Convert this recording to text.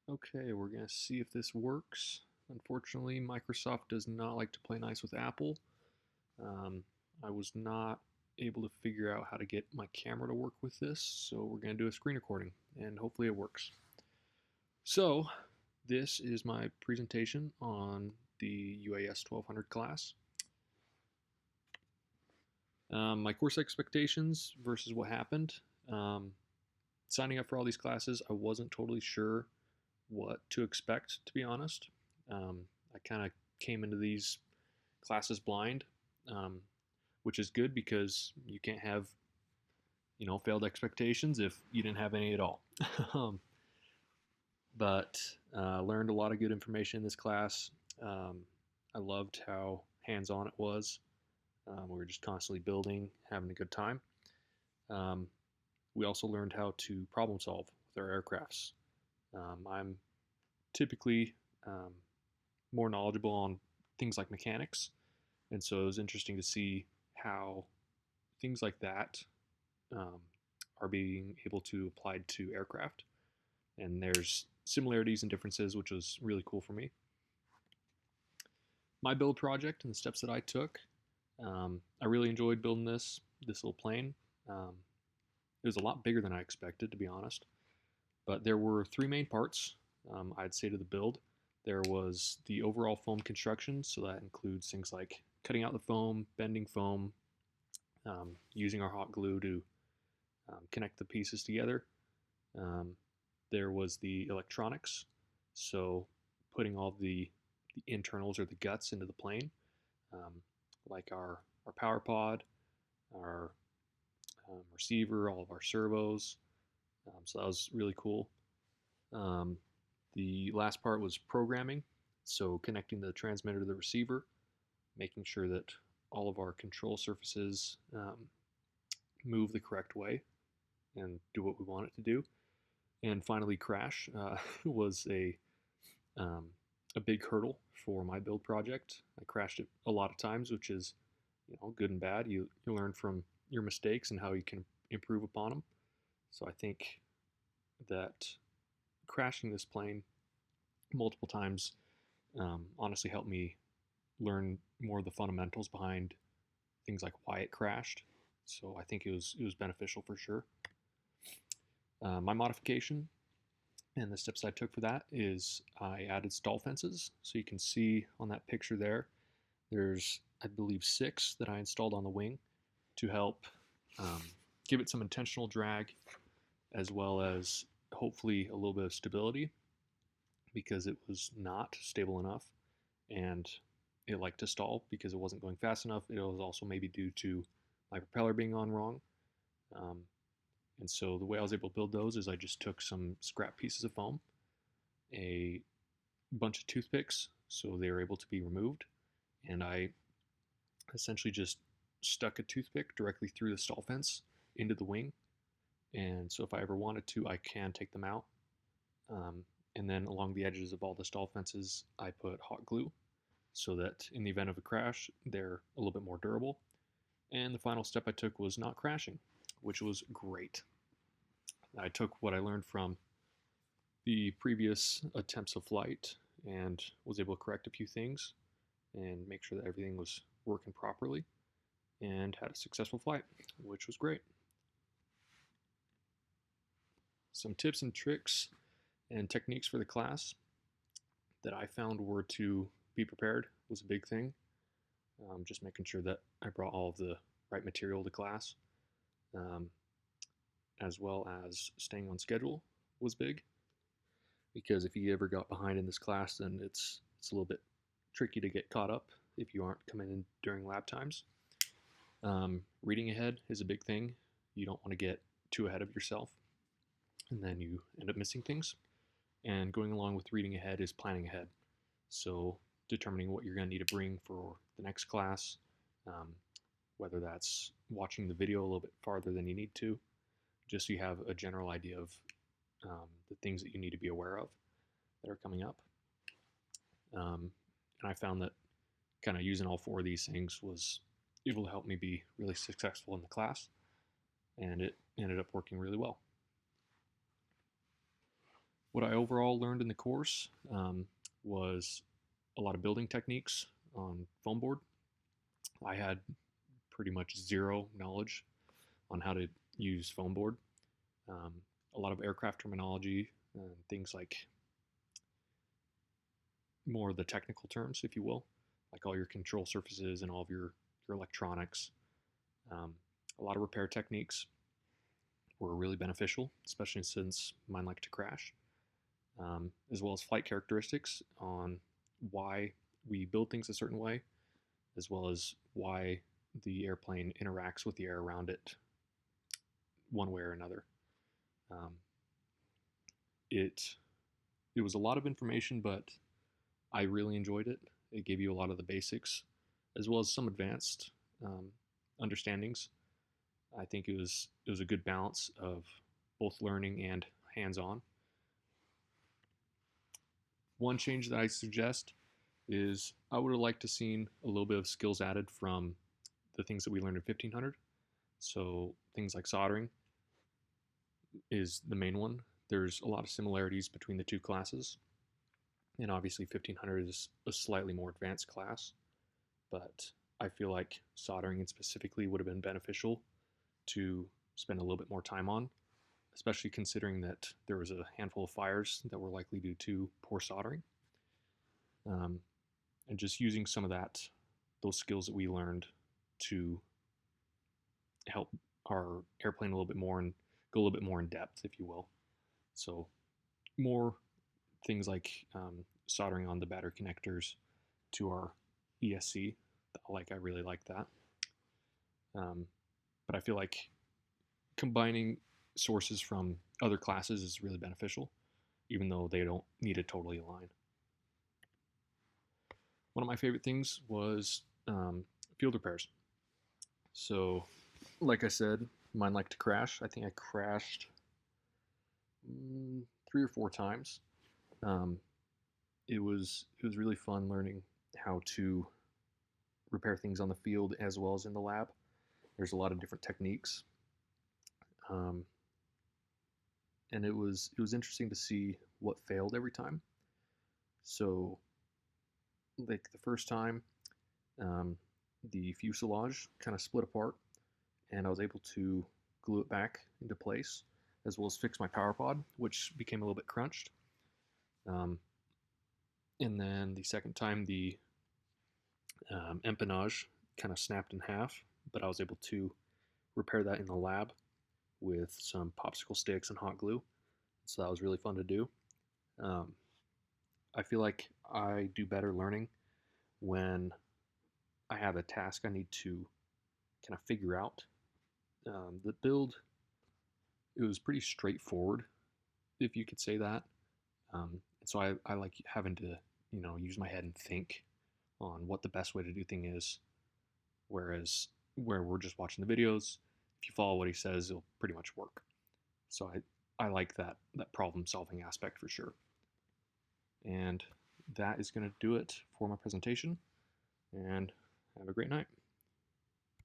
Okay, we're going to see if this works. Unfortunately, Microsoft does not like to play nice with Apple. Um, I was not able to figure out how to get my camera to work with this, so we're going to do a screen recording, and hopefully it works. So, this is my presentation on the UAS 1200 class. My course expectations versus what happened. Um, Signing up for all these classes, I wasn't totally sure what to expect, to be honest. Um, I kind of came into these classes blind, um, which is good because you can't have, failed expectations if you didn't have any at all. um, but learned a lot of good information in this class. Um, I loved how hands-on it was. We were just constantly building, having a good time. Um, we also learned how to problem solve with our aircrafts. I'm typically more knowledgeable on things like mechanics, and so it was interesting to see how things like that um, are being able to applied to aircraft. And there's similarities and differences, which was really cool for me. My build project and the steps that I took, I really enjoyed building this little plane. Um, it was a lot bigger than I expected, to be honest. But there were three main parts, I'd say, to the build. There was the overall foam construction, so that includes things like cutting out the foam, bending foam, using our hot glue to connect the pieces together. Um, there was the electronics, so putting all the internals or the guts into the plane, um, like our power pod, our receiver, all of our servos. So that was really cool. Um, the last part was programming, so connecting the transmitter to the receiver, making sure that all of our control surfaces move the correct way and do what we want it to do. And finally, crash was um, a big hurdle for my build project. I crashed it a lot of times, which is good and bad. You learn from your mistakes and how you can improve upon them. So I think that crashing this plane multiple times honestly helped me learn more of the fundamentals behind things like why it crashed. So I think it was beneficial for sure. My modification and the steps I took for that is I added stall fences. So you can see on that picture there, there's I believe 6 that I installed on the wing to help um, give it some intentional drag as well as hopefully a little bit of stability because it was not stable enough and it liked to stall because it wasn't going fast enough. It was also maybe due to my propeller being on wrong. Um, and so the way I was able to build those is I just took some scrap pieces of foam, a bunch of toothpicks, so they were able to be removed, and I essentially just stuck a toothpick directly through the stall fence into the wing. And so if I ever wanted to, I can take them out. Um, and then along the edges of all the stall fences, I put hot glue so that in the event of a crash, they're a little bit more durable. And the final step I took was not crashing, which was great. I took what I learned from the previous attempts of flight and was able to correct a few things and make sure that everything was working properly and had a successful flight, which was great. Some tips and tricks and techniques for the class that I found were to be prepared was a big thing. Just making sure that I brought all of the right material to class, um, as well as staying on schedule was big. Because if you ever got behind in this class, then it's a little bit tricky to get caught up if you aren't coming in during lab times. Reading ahead is a big thing. You don't want to get too ahead of yourself, and then you end up missing things. And going along with reading ahead is planning ahead. So determining what you're going to need to bring for the next class, um, whether that's watching the video a little bit farther than you need to, just so you have a general idea of the things that you need to be aware of that are coming up. And I found that kind of using all 4 of these things was able to help me be really successful in the class, and it ended up working really well. What I overall learned in the course was a lot of building techniques on foam board. I had pretty much zero knowledge on how to use foam board. Um, a lot of aircraft terminology, things like more of the technical terms, if you will, like all your control surfaces and all of your electronics. Um, a lot of repair techniques were really beneficial, especially since mine like to crash, as well as flight characteristics on why we build things a certain way, as well as why the airplane interacts with the air around it one way or another. Um, it it was a lot of information, but I really enjoyed it. It gave you a lot of the basics, as well as some advanced um, understandings. I think it was a good balance of both learning and hands-on. One change that I suggest is I would have liked to seen a little bit of skills added from the things that we learned in 1500. So things like soldering is the main one. There's a lot of similarities between the two classes, and obviously 1500 is a slightly more advanced class, but I feel like soldering in specifically would have been beneficial to spend a little bit more time on, especially considering that there was a handful of fires that were likely due to poor soldering. Um, and just using some of those skills that we learned to help our airplane a little bit more and go a little bit more in depth, if you will. So more things like soldering on the battery connectors to our ESC. I really like that. But I feel like combining sources from other classes is really beneficial, even though they don't need to totally align. One of my favorite things was field repairs. So, like I said, mine like to crash. I think I crashed 3 or 4 times. Um, it was really fun learning how to repair things on the field as well as in the lab. There's a lot of different techniques, um, and it was interesting to see what failed every time. So, like the first time, um, the fuselage kind of split apart, and I was able to glue it back into place, as well as fix my power pod, which became a little bit crunched. Um, and then the second time, the empennage kind of snapped in half, but I was able to repair that in the lab with some popsicle sticks and hot glue. So that was really fun to do. Um, I feel like I do better learning when I have a task I need to kind of figure out. The build, it was pretty straightforward, if you could say that. And so I like having to, use my head and think on what the best way to do thing is. Whereas where we're just watching the videos, if you follow what he says, it'll pretty much work. So I like that problem solving aspect for sure. And that is going to do it for my presentation. And have a great night.